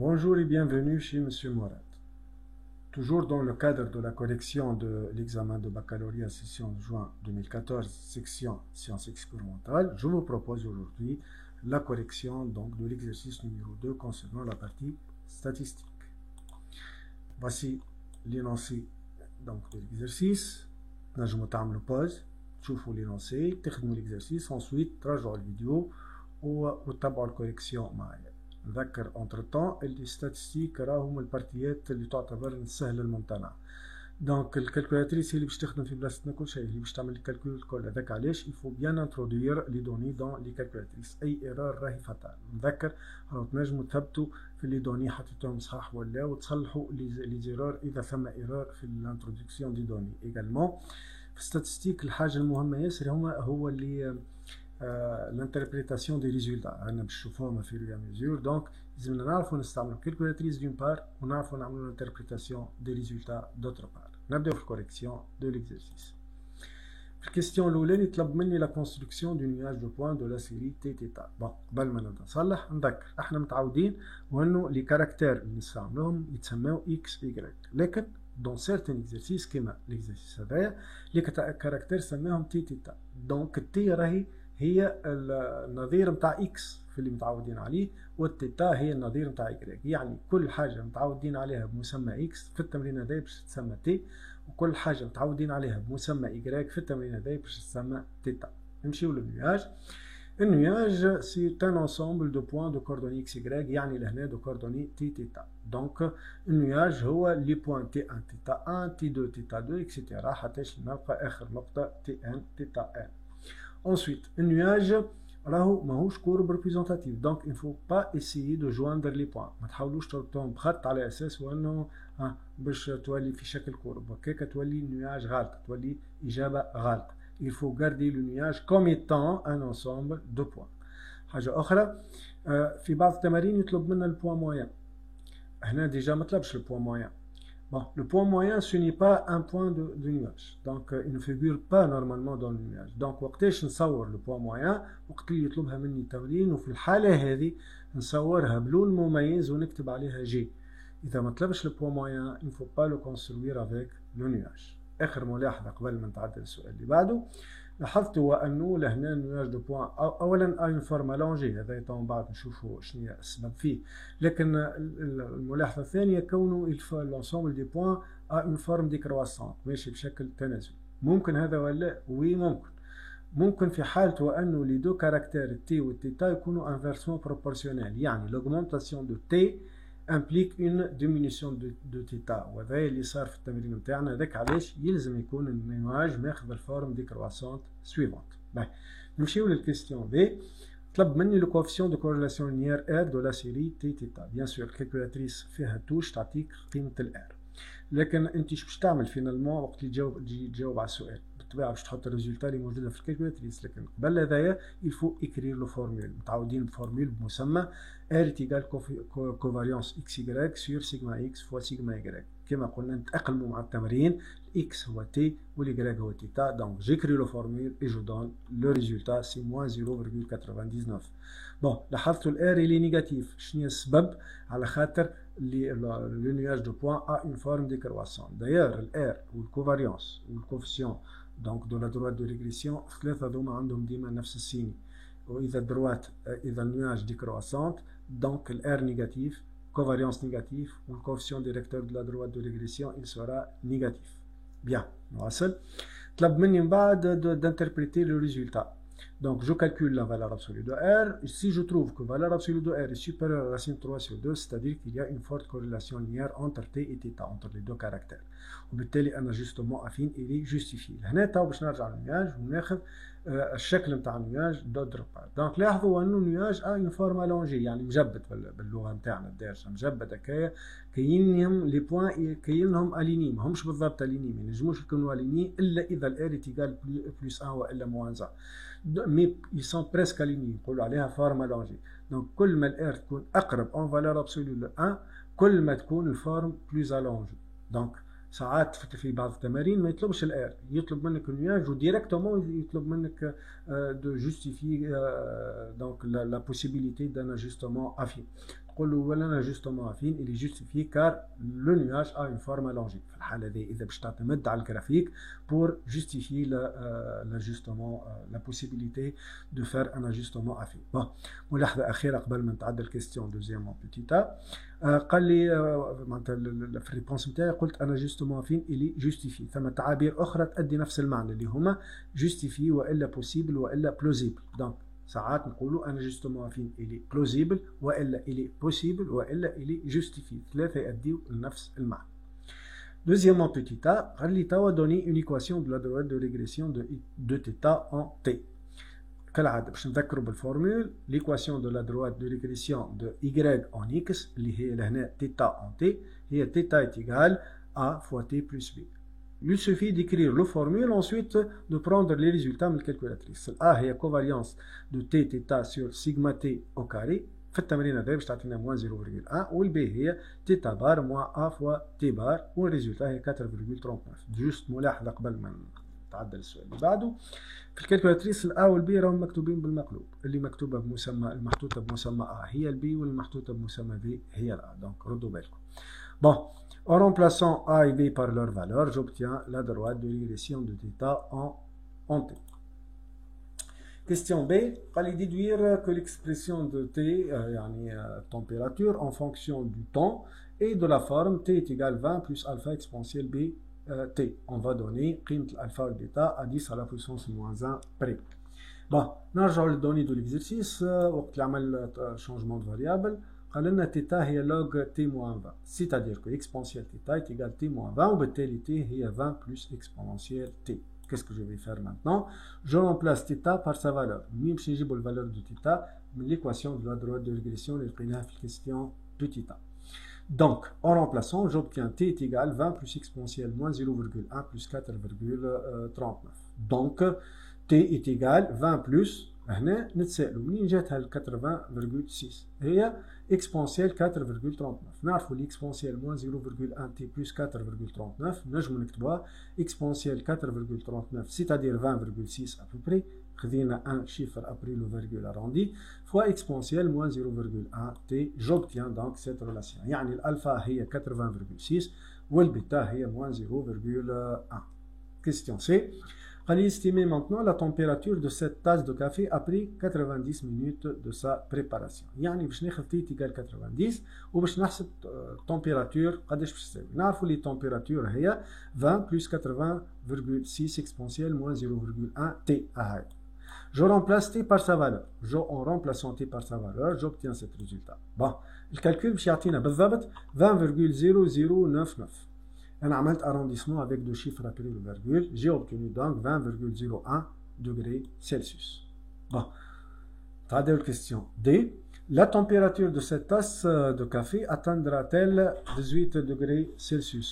Bonjour et bienvenue chez Monsieur Mourad. Toujours dans le cadre de la correction de l'examen de baccalauréat session de juin 2014, section sciences expérimentales, je vous propose aujourd'hui la correction donc, de l'exercice numéro 2 concernant la partie statistique. Voici l'énoncé donc, de l'exercice. نجموا تعملوا pause, تشوفوا l'énoncé, تخدموا l'exercice, ensuite تراجعوا الفيديو وتتبعوا الكوريكسيون معايا. نذكر انتر طون اللي ستاتستيك راهم البارتيات اللي تعتبر السهل الممتنع. دونك الكالكولاتريس هي اللي باش تخدم في بلاصتنا كل شيء، اللي باش تعمل الكالكول الكل. هذاك علاش يفو بيان انترودوير لي دوني دون لي كالكولاتريس. اي ايرور راهي فاتال. نذكر راهو تنجموا تثبتوا في لي دوني حطيتوهم صحاح ولا وتصلحوا لي زيرور اذا ثم ايرور في الانترودكسيون دي دوني. ايغالمون في الستاتستيك الحاجه المهمه ياسر هو اللي l'interprétation des résultats. أنا باش نشوفوهم في فير ميزور. دونك لازمنا نعرفوا نستعملوا كالكولاتريس دون بار ونعرفوا نعملوا l'interprétation des résultats d'autre part. نبداو في الكوريكسيون دو ليكزرسيس. في الكيستيون الأولاني طلب مني لا كونستركسيون دو نياج دو بوان دو لا سيري تي تيتا. بون قبل ما نبدا نصلح نذكر احنا متعودين وانه لي كاركتير اللي نستعملوهم يتسموا اكس واي، لكن دون سيرتان اكزرسيس كيما ليكزرسيس هذايا لي كاركتير سماهم تي تيتا. دونك التي راهي هي النظير متاع اكس في اللي متعودين عليه، والتيتا هي النظير متاع اي. يعني كل حاجه متعودين عليها بمسمى اكس في التمرين هذا باش تسمى تي، وكل حاجه متعودين عليها بمسمى اي في التمرين هذا باش تسمى تيتا. نمشيو للنياج. النياج سي ان انسومبل دو بوان دو كوردوني اكس اي، يعني لهنا دو كوردوني تي تيتا. دونك النياج هو لي بوان تي 1 تيتا 1 تي 2 تيتا 2 اكسيتيرا حتى نلقى اخر نقطه تي 1 تيتا 1. Ensuite, un nuage راهو ماهوش كورب ريبريزونتاتيف، دونك il faut pas essayer de joindre les points. ما تحاولوش تربطوهم بخط على اساس وانه باش تولي في شكل كورب، هكاك تولي النياج غالطه، تولي اجابه غالطه. il faut garder le nuage comme étant un ensemble de points. حاجه اخرى في بعض التمارين يطلب منا البوان موين. هنا ديجا ما طلبش البوان موين. Bon, le point moyen, ce n'est pas un point de nuage. Donc, il ne figure pas normalement dans le nuage. Donc, وقتاش نصور le point moyen؟ وقت اللي يطلبها مني التمرين، وفي الحالة هذه نصورها بلون مميز ونكتب عليها جي. إذا ما طلبش le point moyen, il ne faut pas le construire avec le nuage. آخر ملاحظة قبل ما نتعدى السؤال اللي بعده، لاحظت هو أنه لهنا النياج دو بوان أولا أين فورم ألونجي، هذا طبعا بعد نشوفوا شنو السبب فيه، لكن الملاحظة الثانية كونه الانسومبل دي بوان أون فورم ديكرواسون ماشي بشكل تنازلي. ممكن هذا ولا؟ وي ممكن في حالة أنه لي دو كاركتير تي و تيتا يكونوا انفيرسمون بروبورسيونيل، يعني l'augmentation de t implique une diminution de θ، وهذا اللي صار في التمرين نتاعنا. هذاك علاش يلزم يكون النيواج ماخذ الفورم ديكرواسونت سويفونت. نمشيو للكيستيون بي. طلب مني لو كوفيسيون دو كورلاسيون لينيير ار دو لا سيري تي تيتا. بيان سور الكالكولاتريس فيها توش تعطيك قيمه الار، لكن انت باش تعمل فينالمون وقت اللي تجاوب على السؤال بالطبيعه باش تحط الريزولتا اللي موجوده في الكالكولاتريس، لكن قبل هذايا يفو اكرير لو فورمول. متعودين بفورمول بمسمى ار تيغال كوفاريونس اكس واي سور سيغما اكس فوا سيغما واي. كما قلنا نتاقلموا مع التمرين، الاكس هو تي والواي هو تيتا. دونك جيكري لو فورمول اي جو دون لو ريزولتا سي موان 0.99. بون لاحظتوا الار اللي نيجاتيف، شنو السبب؟ على خاطر le nuage de points a une forme décroissante. D'ailleurs, l'R ou le covariance ou le coefficient donc de la droite de régression, ثلاثة هذوما عندهم ديما نفس السيني. وإذا الدروات إذا النياج décroissante donc l'R négatif, covariance négatif ou le coefficient directeur de la droite de régression il sera négatif. Bien, نواصل. طلب مني من بعد d'interpréter le résultat. Donc je calcule la valeur absolue de R. Si je trouve que la valeur absolue de R est supérieure à racine 3 sur 2, c'est-à-dire qu'il y a une forte corrélation linéaire entre T et θ, entre les deux caractères. وبالتالي أن ajustement affine il est justifié. هنا تو باش نرجع للنياج وناخذ الشكل نتاع النياج دوتر بار. دونك لاحظوا أنه النياج a une forme allongée، يعني مجبد باللغة نتاعنا الدارجة، مجبد هكايا كاينهم لي بوان كاينهم اليني، ماهمش بالضبط اليني، ما ينجموش يكونوا اليني إلا إذا الار تيغال بلس 1 والا موان 1. mais ils sont presque alignés، نقولوا عليها فورم الونجي. دونك كل ما الار تكون اقرب اون فالور ابسولو ل 1 كل ما تكون الفورم بلوز الونجي. دونك ساعات في بعض التمارين ما يطلبش الار، يطلب منك النياج وديريكتومون يطلب منك دو جوستيفي دونك لا بوسيبيليتي دان اجستمون افين. نقولوا ولا justement affine il est justifié car le nuage a une forme allongée. في الحالة هذه إذا باش تعتمد على الجرافيك pour justifier l'ajustement, la possibilité de faire un ajustement affine. Bon, ملاحظة أخيرة قبل ما نتعدى الكيستيون دوزيامون petit a. قال لي في الريبونس نتاعي قلت ان جوستومون فين الي جوستيفي، ثم تعابير اخرى تؤدي نفس المعنى اللي هما جوستيفي والا بوسيبل والا بلوزيبل. دونك ساعات نقولوا ان جوستومون فين الي بلوزيبل والا الي بوسيبل والا الي جوستيفي، ثلاثه يؤديوا لنفس المعنى. Deuxièmement, petit a, قال لي توا donner une équation de la droite de régression de θ en t. كالعادة باش نذكروا بالفورمول l'équation de la droite de régression de y en x اللي هي لهنا θ en t هي θ est égale a fois t plus b. Il suffit d'écrire le formule, ensuite de prendre les résultats من الكالكولاتريس. a هي covariance de t θ sur sigma t au carré. في التمرين هذا باش تعطينا موان 0.1 والبي هي تيتا بار موان ا فوا تي بار والريزولتا هي 4.39. جوست ملاحظة قبل ما نتعدى السؤال اللي بعده. في الكالكولاتريس الأ والبي راهم مكتوبين بالمقلوب، اللي مكتوبة بمسمى المحطوطة بمسمى أ هي البي والمحطوطة بمسمى بي هي الأ، دونك ردوا بالكم. Bon, en remplaçant A et B par leur valeur, j'obtiens la droite de régression de θ en t. Question B, قال لي déduire que l'expression de T, يعني température en fonction du temps et de la forme T est égal 20 plus alpha exponentielle B T. On va donner قيمة الألفا والبيتا à 10 à la puissance moins 1 près. Bon, نرجعوا للدوني de l'exercice وقت اللي عمل changement de variable. قال لنا θ هي log T moins 20. C'est-à-dire que exponentielle θ est égal T moins 20 وبالتالي T هي 20 plus exponentielle T. Qu'est-ce que je vais faire maintenant? Je remplace θ par sa valeur. Nous allons la valeur de θ de l'équation de la droite de régression de la question petit a. Donc, en remplaçant, j'obtiens t est égal 20 plus exponentielle moins 0,1 plus 4,39. Donc, t est égal 20 plus, هنا نتسائلوا منين جاتها ال 80,6 هي exponentielle 4,39. نعرفوا l'exponentielle moins 0,1 t plus 4,39 نجموا نكتبوها exponentielle 4,39 c'est-à-dire 20,6 à peu près. خذينا un chiffre après le virgule arrondi fois exponentielle moins 0,1 t. J'obtiens donc cette relation. يعني الألفا هي 80,6 والبيتا هي moins 0,1. Question C. Allez estimer maintenant la température de cette tasse de café après 90 minutes de sa préparation. يعني باش ناخذ t égale 90 وباش نحسب température قداش باش تساوي. نعرفوا لي température هي 20 plus 80,6 exponentielle moins 0,1 t. Je remplace t par sa valeur. En remplaçant t par sa valeur, j'obtiens ce résultat. Bon, le calcul باش يعطينا بالضبط 20,0099. أنا عملت arrondissement avec deux chiffres après le virgule. J'ai obtenu donc 20,01 degrés Celsius. Bon, la question D. La température de cette tasse de café atteindra-t-elle 18 degrés Celsius?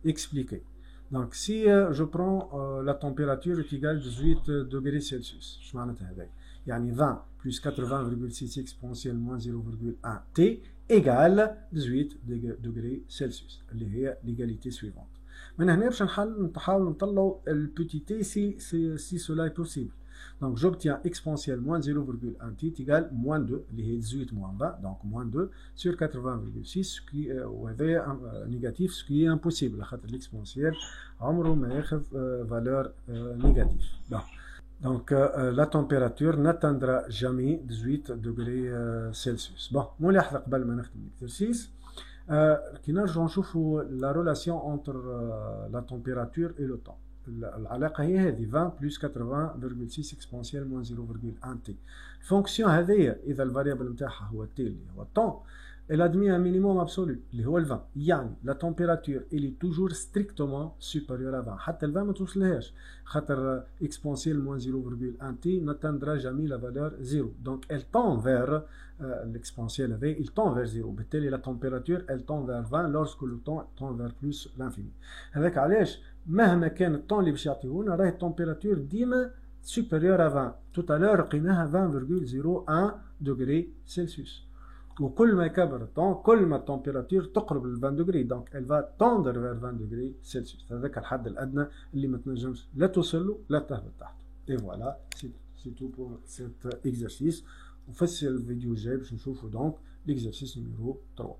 Expliquez. Donc, si je prends la température est égale 18 degrés Celsius, je m'en ai يعني 20 plus 80,6 exponentielle moins 0,1 t égale 18 degrés Celsius اللي هي l'égalité suivante. من هنا باش نحاول نطلعوا le petit t si cela est possible. Donc j'obtiens exponentielle moins 0,1 t égale moins 2 اللي هي 18 moins 20 donc moins 2 sur 80,6 qui وهذا négatif ce qui est impossible خاطر l'exponentielle عمره ما ياخذ valeur négative. Donc la température n'atteindra jamais 18 degrés Celsius. Bon, ملاحظة قبل ما نختم l'exercice. كي نرجعوا نشوفوا la relation entre la température et le temps. العلاقة هي هذه 20 plus 80,6 exponentielle moins 0,1 t. الفونكسيون هذه إذا الفاريبل نتاعها هو t اللي هو الطون elle admet un minimum absolu اللي هو 20. يعني la température elle est toujours strictement supérieure à 20 حتى ال 20 ما توصلهاش خاطر exponentielle moins 0,1 t n'atteindra jamais la valeur 0. Donc elle tend vers l'exponentielle هذه il tend vers 0 بالتالي la température elle tend vers 20 lorsque le temps tend vers plus l'infini. هذاك علاش مهما كان الطون اللي باش يعطيونا راهي التمبيراتور ديما supérieure à 20. Tout à l'heure لقيناها 20,01 degrés Celsius. وكل ما يكبر الطون كل ما التمبيراتور تقرب ل 20 degrés. Donc elle va tendre vers 20 degrés Celsius. هذاك الحد الأدنى اللي ما تنجمش لا توصل له لا تهبط تحته. Et voilà, c'est tout pour cet exercice. وفي الفيديو الجاي باش نشوفوا donc l'exercice numéro 3.